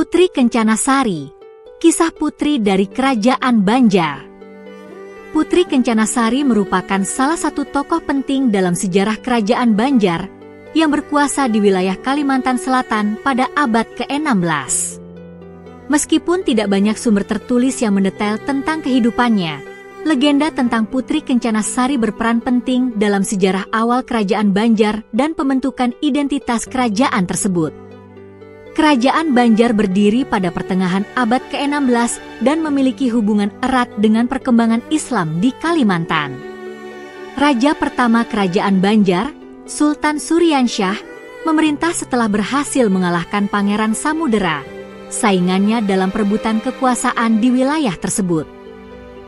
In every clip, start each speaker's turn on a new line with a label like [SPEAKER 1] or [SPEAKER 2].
[SPEAKER 1] Putri Kencanasari, kisah putri dari Kerajaan Banjar. Putri Kencanasari merupakan salah satu tokoh penting dalam sejarah Kerajaan Banjar yang berkuasa di wilayah Kalimantan Selatan pada abad ke-16. Meskipun tidak banyak sumber tertulis yang mendetail tentang kehidupannya, legenda tentang Putri Kencanasari berperan penting dalam sejarah awal Kerajaan Banjar dan pembentukan identitas kerajaan tersebut. Kerajaan Banjar berdiri pada pertengahan abad ke-16 dan memiliki hubungan erat dengan perkembangan Islam di Kalimantan. Raja pertama Kerajaan Banjar, Sultan Suryansyah, memerintah setelah berhasil mengalahkan Pangeran Samudera, saingannya dalam perebutan kekuasaan di wilayah tersebut.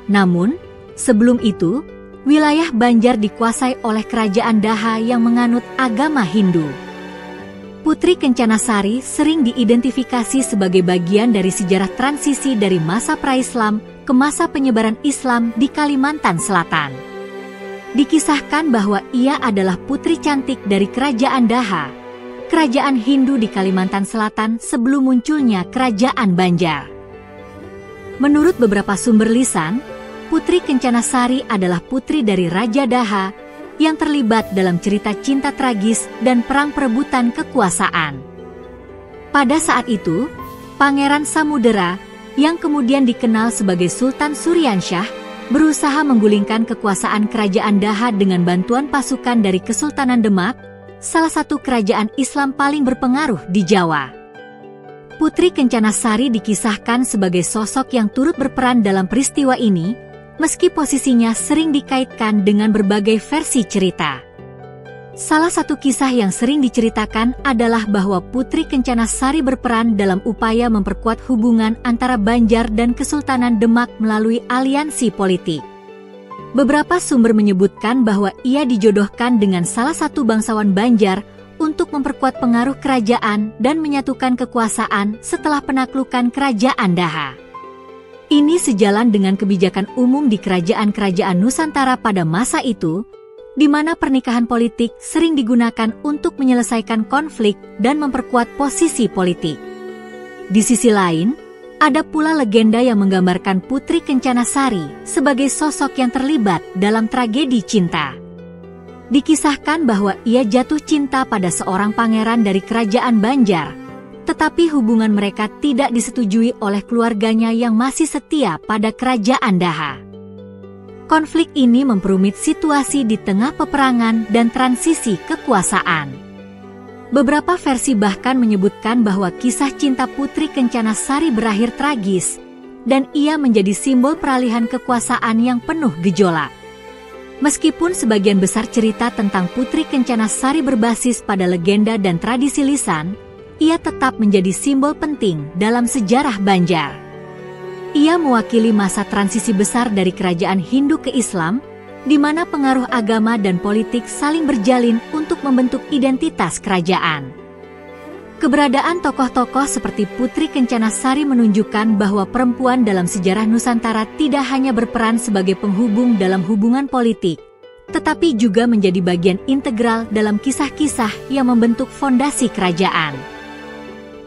[SPEAKER 1] Namun, sebelum itu, wilayah Banjar dikuasai oleh Kerajaan Daha yang menganut agama Hindu. Putri Kencanasari sering diidentifikasi sebagai bagian dari sejarah transisi dari masa pra-Islam ke masa penyebaran Islam di Kalimantan Selatan. Dikisahkan bahwa ia adalah putri cantik dari Kerajaan Daha, kerajaan Hindu di Kalimantan Selatan sebelum munculnya Kerajaan Banjar. Menurut beberapa sumber lisan, Putri Kencanasari adalah putri dari Raja Daha yang terlibat dalam cerita cinta tragis dan perang perebutan kekuasaan. Pada saat itu, Pangeran Samudera, yang kemudian dikenal sebagai Sultan Suryansyah, berusaha menggulingkan kekuasaan Kerajaan Daha dengan bantuan pasukan dari Kesultanan Demak, salah satu kerajaan Islam paling berpengaruh di Jawa. Putri Kencanasari dikisahkan sebagai sosok yang turut berperan dalam peristiwa ini, meski posisinya sering dikaitkan dengan berbagai versi cerita. Salah satu kisah yang sering diceritakan adalah bahwa Putri Kencanasari berperan dalam upaya memperkuat hubungan antara Banjar dan Kesultanan Demak melalui aliansi politik. Beberapa sumber menyebutkan bahwa ia dijodohkan dengan salah satu bangsawan Banjar untuk memperkuat pengaruh kerajaan dan menyatukan kekuasaan setelah penaklukan Kerajaan Daha. Ini sejalan dengan kebijakan umum di kerajaan-kerajaan Nusantara pada masa itu, di mana pernikahan politik sering digunakan untuk menyelesaikan konflik dan memperkuat posisi politik. Di sisi lain, ada pula legenda yang menggambarkan Putri Kencanasari sebagai sosok yang terlibat dalam tragedi cinta. Dikisahkan bahwa ia jatuh cinta pada seorang pangeran dari Kerajaan Banjar, tetapi hubungan mereka tidak disetujui oleh keluarganya yang masih setia pada Kerajaan Daha. Konflik ini memperumit situasi di tengah peperangan dan transisi kekuasaan. Beberapa versi bahkan menyebutkan bahwa kisah cinta Putri Kencanasari berakhir tragis, dan ia menjadi simbol peralihan kekuasaan yang penuh gejolak. Meskipun sebagian besar cerita tentang Putri Kencanasari berbasis pada legenda dan tradisi lisan, ia tetap menjadi simbol penting dalam sejarah Banjar. Ia mewakili masa transisi besar dari kerajaan Hindu ke Islam, di mana pengaruh agama dan politik saling berjalin untuk membentuk identitas kerajaan. Keberadaan tokoh-tokoh seperti Putri Kencanasari menunjukkan bahwa perempuan dalam sejarah Nusantara tidak hanya berperan sebagai penghubung dalam hubungan politik, tetapi juga menjadi bagian integral dalam kisah-kisah yang membentuk fondasi kerajaan.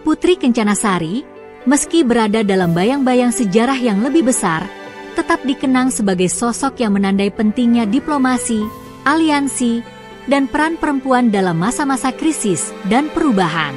[SPEAKER 1] Putri Kencanasari, meski berada dalam bayang-bayang sejarah yang lebih besar, tetap dikenang sebagai sosok yang menandai pentingnya diplomasi, aliansi, dan peran perempuan dalam masa-masa krisis dan perubahan.